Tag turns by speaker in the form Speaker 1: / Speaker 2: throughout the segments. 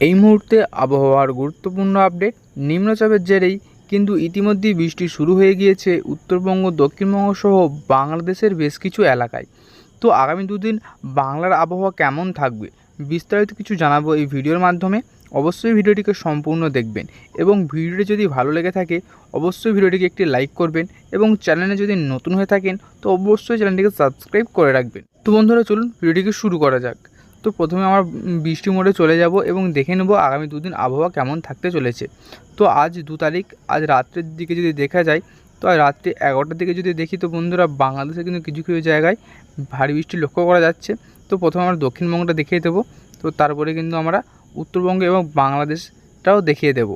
Speaker 1: এই মুহূর্তে আবহাওয়ার গুরুত্বপূর্ণ আপডেট। নিম্নচাপের জেরেই কিন্তু ইতিমধ্যেই বৃষ্টি শুরু হয়ে গিয়েছে উত্তরবঙ্গ, দক্ষিণবঙ্গ সহ বাংলাদেশের বেশ কিছু এলাকায়। তো আগামী দুদিন বাংলার আবহাওয়া কেমন থাকবে বিস্তারিত কিছু জানাবো এই ভিডিওর মাধ্যমে। অবশ্যই ভিডিওটিকে সম্পূর্ণ দেখবেন এবং ভিডিওটি যদি ভালো লেগে থাকে অবশ্যই ভিডিওটিকে একটি লাইক করবেন এবং চ্যানেলে যদি নতুন হয়ে থাকেন তো অবশ্যই চ্যানেলটিকে সাবস্ক্রাইব করে রাখবেন। তো বন্ধুরা চলুন ভিডিওটিকে শুরু করা যাক। তো প্রথমে আমরা বৃষ্টি মোডে চলে যাব এবং দেখে নেব আগামী দুদিন আবহাওয়া কেমন থাকতে চলেছে। তো আজ 2 তারিখ, আজ রাত্রের দিকে যদি দেখা যায় তো আজ রাত্রে 11টার দিকে যদি দেখি তো বন্ধুরা বাংলাদেশে কিন্তু কিছু কিছু জায়গায় ভারী বৃষ্টি লক্ষ্য করা যাচ্ছে। তো প্রথমে আমরা দক্ষিণবঙ্গটা দেখিয়ে দেবো, তো তারপরে কিন্তু আমরা উত্তরবঙ্গ এবং বাংলাদেশটাও দেখিয়ে দেবো।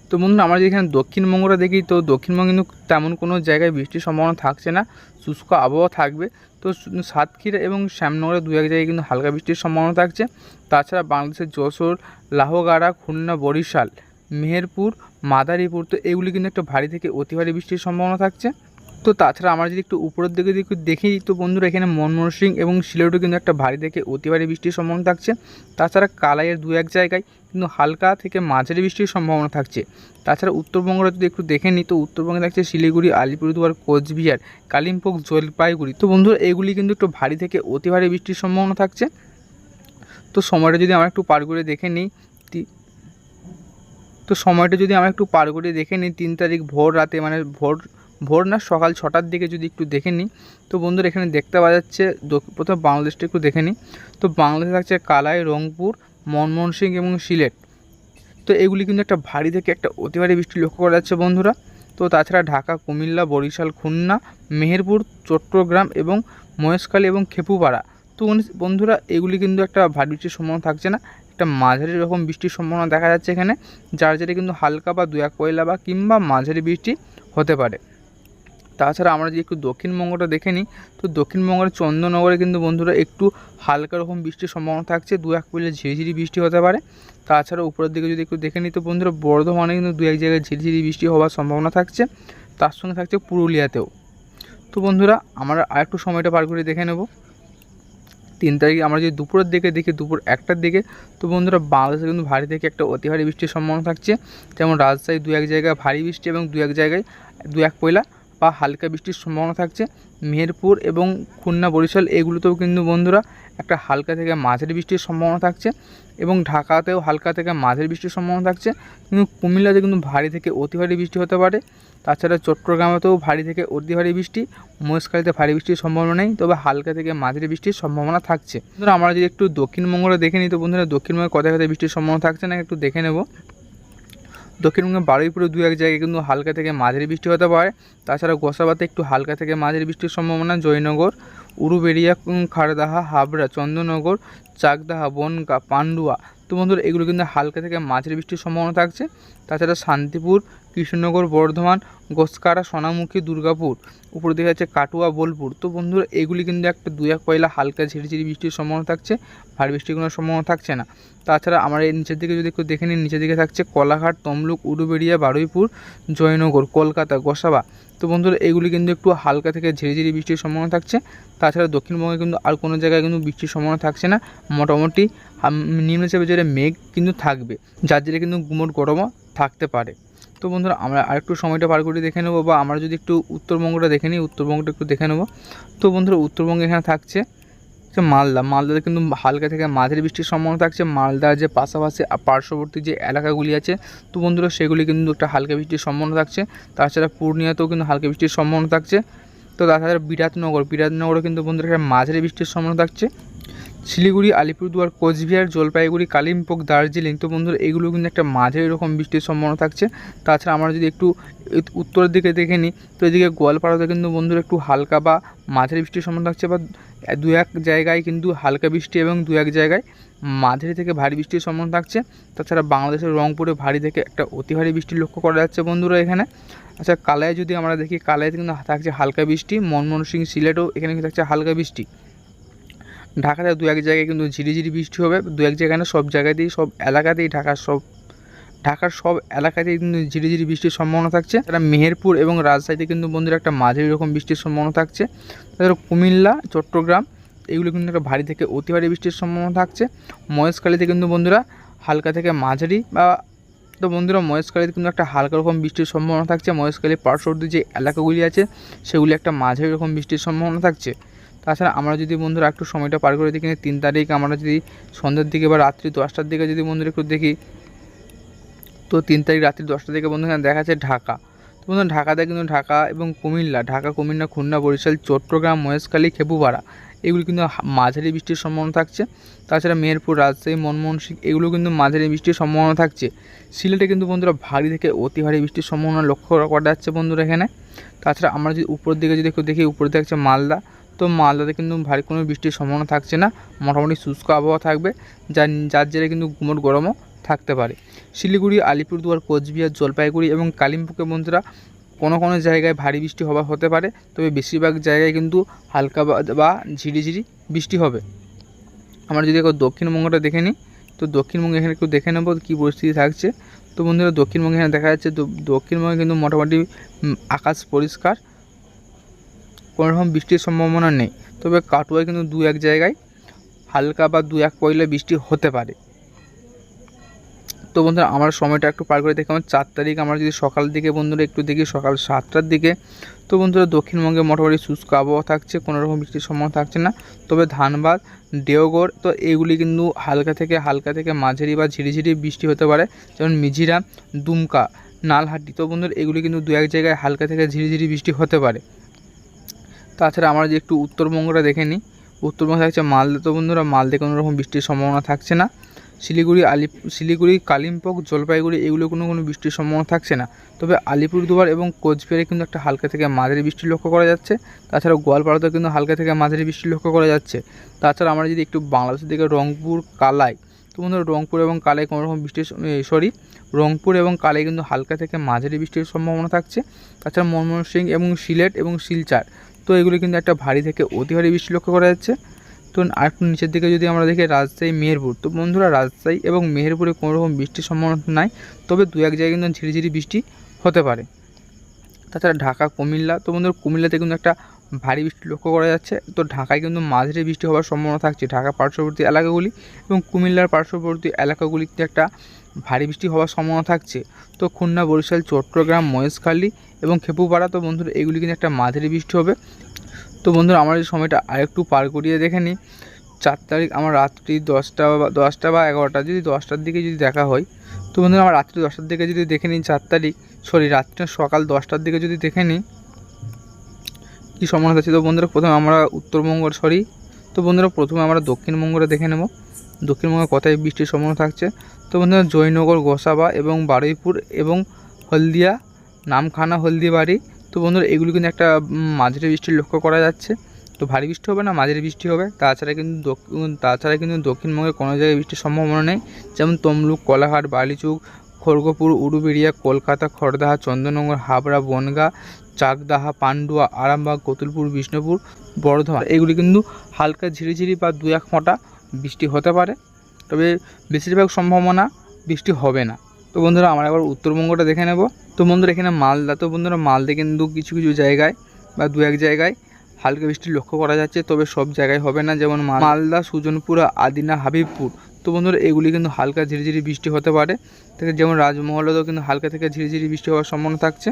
Speaker 1: তো বন্ধুরা আমরা যদি এখানে দক্ষিণবঙ্গটা দেখি তো দক্ষিণবঙ্গে কিন্তু তেমন কোনো জায়গায় বৃষ্টির সম্ভাবনা থাকছে না, শুষ্ক আবহাওয়া থাকবে। তো সাতক্ষীরা এবং শ্যামনগরে দু এক জায়গায় কিন্তু হালকা বৃষ্টির সম্ভাবনা থাকছে। তাছাড়া বাংলাদেশের যশোর, লাহগাড়া, খুলনা, বরিশাল, মেহেরপুর, মাদারীপুর, তো এগুলি কিন্তু একটা ভারী থেকে অতি ভারী বৃষ্টির সম্ভাবনা থাকছে। তো তাছাড়া আমরা যদি একটু উপরের দিকে দেখি তো বন্ধুরা এখানে ময়মনসিংহ এবং সিলেটও কিন্তু একটা ভারী থেকে অতি ভারী বৃষ্টির সম্ভাবনা থাকছে। তাছাড়া কালাইয়ের দু এক জায়গায় কিন্তু হালকা থেকে মাঝারি বৃষ্টির সম্ভাবনা থাকছে। তাছাড়া উত্তরবঙ্গটা যদি একটু দেখে নিই তো উত্তরবঙ্গে থাকছে শিলিগুড়ি, আলিপুরদুয়ার, কোচবিহার, কালিম্পং, জলপাইগুড়ি। তো বন্ধুরা এগুলি কিন্তু একটু ভারী থেকে অতি ভারী বৃষ্টির সম্ভাবনা থাকছে। তো সময়টা যদি আমরা একটু পার করে দেখে নিই তো সময়টা যদি আমরা একটু পার করে দেখে নিই 3 তারিখ ভোর রাতে, মানে ভোর না সকাল 6টার দিকে যদি একটু দেখে নিই তো বন্ধুরা এখানে দেখতে পাওয়া যাচ্ছে। প্রথমে বাংলাদেশটা একটু দেখে নিই তো বাংলাদেশে থাকছে কালাই, রংপুর, ময়মনসিংহ এবং সিলেট। তো এগুলি কিন্তু একটা ভারী থেকে একটা অতি ভারী বৃষ্টি লক্ষ্য করা যাচ্ছে বন্ধুরা। তো তাছাড়া ঢাকা, কুমিল্লা, বরিশাল, খুলনা, মেহেরপুর, চট্টগ্রাম এবং মহেশখালী এবং খেপুপাড়া, তো বন্ধুরা এগুলি কিন্তু একটা ভারী বৃষ্টির সম্ভাবনা থাকছে না, একটা মাঝারি রকম বৃষ্টির সম্ভাবনা দেখা যাচ্ছে এখানে, যার জেরে কিন্তু হালকা বা 2-1 পয়লা বা কিংবা মাঝারি বৃষ্টি হতে পারে। তাছাড়া আমরা যদি একটু দক্ষিণবঙ্গটা দেখে নিই তো দক্ষিণবঙ্গের চন্দননগরে কিন্তু বন্ধুরা একটু হালকা রকম বৃষ্টির সম্ভাবনা থাকছে, 2-1 পয়লা ঝিরিঝিরি বৃষ্টি হতে পারে। তাছাড়া উপরের দিকে যদি একটু দেখে নিই তো বন্ধুরা বর্ধমানে কিন্তু 2-1 জায়গায় ঝিরিঝিরি বৃষ্টি হওয়ার সম্ভাবনা থাকছে, তার সঙ্গে থাকছে পুরুলিয়াতেও। তো বন্ধুরা আমরা আরেকটু সময়টা পার করে দেখে নেব 3 তারিখ আমরা যদি দুপুরের দিকে দেখি, দুপুর 1টার দিকে তো বন্ধুরা বাংলাদেশে কিন্তু ভারী থেকে একটা অতি ভারী বৃষ্টির সম্ভাবনা থাকছে, যেমন রাজশাহী 2-1 জায়গায় ভারী বৃষ্টি এবং 2-1 জায়গায় 2-1 পয়লা বা হালকা বৃষ্টির সম্ভাবনা থাকছে। মেহেরপুর এবং খুলনা, বরিশাল এগুলোতেও কিন্তু বন্ধুরা একটা হালকা থেকে মাঝারি বৃষ্টির সম্ভাবনা থাকছে এবং ঢাকাতেও হালকা থেকে মাঝারি বৃষ্টির সম্ভাবনা থাকছে, কিন্তু কুমিল্লাতে কিন্তু ভারী থেকে অতি ভারী বৃষ্টি হতে পারে। তাছাড়া চট্টগ্রামেতেও ভারী থেকে অতি ভারী বৃষ্টি, মহেশখালীতে ভারী বৃষ্টির সম্ভাবনা নেই, তবে হালকা থেকে মাঝারি বৃষ্টির সম্ভাবনা থাকছে। বন্ধুরা আমরা যদি একটু দক্ষিণবঙ্গটা দেখে নিই তো বন্ধুরা দক্ষিণবঙ্গে কোথায় কোথায় বৃষ্টির সম্ভাবনা থাকছে না একটু দেখে নেব। দক্ষিণবঙ্গে বারুইপুরে 2-1 জায়গায় কিন্তু হালকা থেকে মাঝারি বৃষ্টি হতে পারে। তাছাড়া গোসাবাতে একটু হালকা থেকে মাঝারি বৃষ্টির সম্ভাবনা, জয়নগর, উলুবেড়িয়া, খারদাহা, হাবড়া, চন্দননগর, চাকদাহা, বনগাঁ, পান্ডুয়া, তো বন্ধুরা এগুলো কিন্তু হালকা থেকে মাঝারি বৃষ্টির সম্ভাবনা থাকছে। তাছাড়া শান্তিপুর, কৃষ্ণনগর, বর্ধমান, গোসকারা, সোনামুখী, দুর্গাপুর, উপর দিকে আছে কাটুয়া, বোলপুর, তো বন্ধুরা এগুলি কিন্তু একটা 2-1 পয়লা হালকা ঝিরিঝিরি বৃষ্টির সম্ভাবনা থাকছে, ভারী বৃষ্টির কোনো সম্ভাবনা থাকছে না। তাছাড়া আমরা এই নিচের দিকে যদি একটু দেখে নিই, নিচের দিকে থাকছে কোলাঘাট, তমলুক, উলুবেড়িয়া, বারুইপুর, জয়নগর, কলকাতা, গোসাবা, তো বন্ধুরা এগুলি কিন্তু একটু হালকা থেকে ঝিরিঝিরি বৃষ্টির সম্ভাবনা থাকছে। তাছাড়া দক্ষিণবঙ্গে কিন্তু আর কোনো জায়গায় কিন্তু বৃষ্টির সম্ভাবনা থাকছে না, মোটামুটি নিম্নচাপের জেরে মেঘ কিন্তু থাকবে, যার জেরে কিন্তু গুমোট গরমও থাকতে পারে। তো বন্ধুরা আমরা আরেকটু সময়টা পার করে দেখে নেবো, বা আমরা যদি একটু উত্তরবঙ্গটা দেখে নিই, উত্তরবঙ্গটা একটু দেখে নেবো। তো বন্ধুরা উত্তরবঙ্গে এখানে থাকছে মালদাতে কিন্তু হালকা থেকে মাঝারি বৃষ্টির সম্ভাবনা থাকছে। মালদার যে পাশাপাশি পার্শ্ববর্তী যে এলাকাগুলি আছে তো বন্ধুরা সেগুলি কিন্তু একটা হালকা বৃষ্টির সম্ভাবনা থাকছে। তাছাড়া পূর্ণিয়াতেও কিন্তু হালকা বৃষ্টির সম্ভাবনা থাকছে। তো তাছাড়া বিরাটনগরও কিন্তু বন্ধুরা এখানে মাঝারি বৃষ্টির সম্ভাবনা থাকছে। শিলিগুড়ি, আলিপুরদুয়ার, কোচবিহার, জলপাইগুড়ি, কালিম্পং, দার্জিলিং, তো বন্ধুরা এগুলো কিন্তু একটা মাঝারি রকম বৃষ্টির সম্ভাবনা থাকছে। তাছাড়া আমরা যদি একটু উত্তরের দিকে দেখে নিই তো এদিকে গোয়ালপাড়াতে কিন্তু বন্ধুরা একটু হালকা বা মাঝারি বৃষ্টির সম্ভাবনা থাকছে, বা 2-1 জায়গায় কিন্তু হালকা বৃষ্টি এবং 2-1 জায়গায় মাঝারি থেকে ভারী বৃষ্টির সম্ভাবনা থাকছে। তাছাড়া বাংলাদেশের রংপুরে ভারী থেকে একটা অতি ভারী বৃষ্টি লক্ষ্য করা যাচ্ছে বন্ধুরা এখানে। আচ্ছা কালায় যদি আমরা দেখি, কালাইতে কিন্তু থাকছে হালকা বৃষ্টি, ময়মনসিংহ, সিলেটও এখানে কিন্তু থাকছে হালকা বৃষ্টি। ঢাকাতে 2-1 জায়গায় কিন্তু ঝিরিঝিরি বৃষ্টি হবে, 2-1 জায়গায় না সব জায়গাতেই, সব এলাকাতেই, ঢাকার সব এলাকাতেই কিন্তু ঝিরিঝিরি বৃষ্টির সম্ভাবনা থাকছে। তারা মেহেরপুর এবং রাজশাহীতে কিন্তু বন্ধুরা একটা মাঝারি রকম বৃষ্টির সম্ভাবনা থাকছে। তাছাড়া কুমিল্লা, চট্টগ্রাম এগুলো কিন্তু একটা ভারী থেকে অতি ভারী বৃষ্টির সম্ভাবনা থাকছে। মহেশখালীতে কিন্তু বন্ধুরা হালকা থেকে মাঝারি বা তো বন্ধুরা মহেশখালীতে কিন্তু একটা হালকা রকম বৃষ্টির সম্ভাবনা থাকছে। মহেশখালী পার্শ্ববর্তী যে এলাকাগুলি আছে সেগুলি একটা মাঝারি রকম বৃষ্টির সম্ভাবনা থাকছে। তাছাড়া আমরা যদি বন্ধুরা একটু সময়টা পার করে দেখি 3 তারিখ আমরা যদি সন্ধ্যের দিকে বা রাত্রি 10টার দিকে যদি বন্ধুরা একটু দেখি, তো 3 তারিখ রাত্রি 10টার দিকে বন্ধুরা দেখা যাচ্ছে ঢাকা। তো বন্ধুরা ঢাকাতে কিন্তু ঢাকা এবং কুমিল্লা, কুমিল্লা, খুলনা, বরিশাল, চট্টগ্রাম, মহেশখালী, খেপুপাড়া এগুলি কিন্তু মাঝারি বৃষ্টির সম্ভাবনা থাকছে। তাছাড়া মেহেরপুর, রাজশাহী, ময়মনসিংহ এগুলো কিন্তু মাঝারি বৃষ্টির সম্ভাবনা থাকছে। সিলেটে কিন্তু বন্ধুরা ভারী থেকে অতি ভারী বৃষ্টির সম্ভাবনা লক্ষ্য করা যাচ্ছে বন্ধুরা এখানে। তাছাড়া আমরা যদি উপরের দিকে যদি একটু দেখি, উপরে থাকছে মালদা। তো মালদাতে কিন্তু ভারী কোনো বৃষ্টির সম্ভাবনা থাকছে না, মোটামুটি শুষ্ক আবহাওয়া থাকবে, যার জেরে কিন্তু গুমোট গরমও থাকতে পারে। শিলিগুড়ি, আলিপুরদুয়ার, কোচবিহার, জলপাইগুড়ি এবং কালিম্পংয়ে বন্ধুরা কোনো জায়গায় ভারী বৃষ্টি হতে পারে, তবে বেশিরভাগ জায়গায় কিন্তু হালকা বা ঝিরিঝিরি বৃষ্টি হবে। আমরা যদি একটু দক্ষিণবঙ্গটা দেখে নিই, তো দক্ষিণবঙ্গে এখানে একটু দেখে নেব কী পরিস্থিতি থাকছে। তো বন্ধুরা দক্ষিণবঙ্গে এখানে দেখা যাচ্ছে দক্ষিণবঙ্গে কিন্তু মোটামুটি আকাশ পরিষ্কার, কোনো রকম বৃষ্টির সম্ভাবনা নেই, তবে কাটোয়ায় কিন্তু 2-1 জায়গায় হালকা বা 2-1 পয়লা বৃষ্টি হতে পারে। তো বন্ধুরা আমরা সময়টা একটু পার করে দেখি, আমার 4 তারিখ আমরা যদি সকাল দিকে বন্ধুরা একটু দেখি, সকাল 7টার দিকে। তো বন্ধুরা দক্ষিণবঙ্গে মোটামুটি শুষ্ক আবহাওয়া থাকছে, কোনো রকম বৃষ্টির সম্ভাবনা থাকছে না, তবে ধানবাদ, দেওঘর তো এগুলি কিন্তু হালকা থেকে মাঝারি বা ঝিরিঝিরি বৃষ্টি হতে পারে, যেমন মিজোরাম, দুমকা, নালহাটি। তো বন্ধুরা এগুলি কিন্তু 2-1 জায়গায় হালকা থেকে ঝিরিঝিরি বৃষ্টি হতে পারে। তাছাড়া আমরা যে একটু উত্তরবঙ্গটা দেখে নিই, উত্তরবঙ্গে থাকছে মালদা। তো বন্ধুরা মালদায় কোনো রকম বৃষ্টির সম্ভাবনা থাকছে না। শিলিগুড়ি, কালিম্পং, জলপাইগুড়ি এগুলো কোনো বৃষ্টির সম্ভাবনা থাকছে না, তবে আলিপুরদুয়ার এবং কোচবিহারে কিন্তু একটা হালকা থেকে মাঝারি বৃষ্টি লক্ষ্য করা যাচ্ছে। তাছাড়া গোয়ালপাড়াতেও কিন্তু হালকা থেকে মাঝারি বৃষ্টি লক্ষ্য করা যাচ্ছে। তাছাড়া আমরা যদি একটু বাংলাদেশের দিকে রংপুর, কালাই, তো বন্ধুরা রংপুর এবং কালাই কোনো রকম রংপুর এবং কালাই কিন্তু হালকা থেকে মাঝারি বৃষ্টির সম্ভাবনা থাকছে। তাছাড়া ময়মনসিংহ এবং সিলেট এবং শিলচর তো এগুলো কিন্তু একটা ভারী থেকে অতি ভারী বৃষ্টি লক্ষ্য করা যাচ্ছে। তো আরেকটু নিচের দিকে যদি আমরা দেখি রাজশাহী, মেহেরপুর, তো বন্ধুরা রাজশাহী এবং মেহেরপুরে কোনো রকম বৃষ্টির সম্ভাবনা নাই, তবে 2-1 জায়গায় কিন্তু ঝিরিঝিরি বৃষ্টি হতে পারে। তাছাড়া ঢাকা, কুমিল্লা, তো বন্ধুরা কুমিল্লাতে কিন্তু একটা ভারী বৃষ্টি লক্ষ্য করা যাচ্ছে। তো ঢাকায় কিন্তু মাঝারি বৃষ্টি হওয়ার সম্ভাবনা থাকছে, ঢাকা পার্শ্ববর্তী এলাকাগুলি এবং কুমিল্লার পার্শ্ববর্তী এলাকাগুলিতে একটা ভারী বৃষ্টি হওয়ার সম্ভাবনা থাকছে। তো খুলনা, বরিশাল, চট্টগ্রাম, মহেশখালী এবং খেপুপাড়া, তো বন্ধুরা এগুলি কিন্তু একটা মাঝারি বৃষ্টি হবে। তো বন্ধুরা আমরা এই সময়টা আরেকটু পার করিয়ে দেখে নিই, 4 তারিখ আমার রাত্রি 10টা বা 11টা, যদি 10টার দিকে যদি দেখা হয়, তো বন্ধুরা আমার রাত্রি 10টার দিকে যদি দেখে নিই, 4 তারিখ রাত্রি সকাল 10টার দিকে যদি দেখে নিই কী সম্ভাবনা আছে। তো বন্ধুরা প্রথমে আমরা তো বন্ধুরা প্রথমে আমরা দক্ষিণবঙ্গটা দেখে নেব, দক্ষিণবঙ্গে কোথায় বৃষ্টির সম্ভাবনা থাকছে। তো বন্ধুরা জয়নগর, গোসাবা এবং বারুইপুর এবং হলদিয়া, নামখানা, হলদিবাড়ি, তো বন্ধুরা এগুলো কিন্তু একটা মাঝারি বৃষ্টির লক্ষ্য করা যাচ্ছে। তো ভারী বৃষ্টি হবে না, মাঝারি বৃষ্টি হবে। তাছাড়া কিন্তু দক্ষিণবঙ্গে কোনো জায়গায় বৃষ্টির সম্ভাবনা নেই, যেমন তমলুক, কোলাঘাট, বালিচুক, খড়গপুর, উলুবেড়িয়া, কলকাতা, খড়দাহা, চন্দননগর, হাবড়া, বনগাঁ, চাকদাহা, পান্ডুয়া, আরামবাগ, কতুলপুর, বিষ্ণুপুর, বর্ধমান এগুলি কিন্তু হালকা ঝিরিঝিরি বা 2-1 ফোঁটা বৃষ্টি হতে পারে, তবে বেশিরভাগ সম্ভাবনা বৃষ্টি হবে না। তো বন্ধুরা আমরা এবার উত্তরবঙ্গটা দেখে নেব। তো বন্ধুরা এখানে মালদা, তো বন্ধুরা মালদা কিন্তু কিছু জায়গায় বা 2-1 জায়গায় হালকা বৃষ্টি লক্ষ্য করা যাচ্ছে, তবে সব জায়গায় হবে না, যেমন মালদা, সুজনপুরা, আদিনা, হাবিবপুর, তো বন্ধুরা এগুলি কিন্তু হালকা ঝিরিঝিরি বৃষ্টি হতে পারে। যেমন রাজমহলেও কিন্তু হালকা থেকে ঝিরিঝিরি বৃষ্টি হওয়ার সম্ভাবনা থাকছে।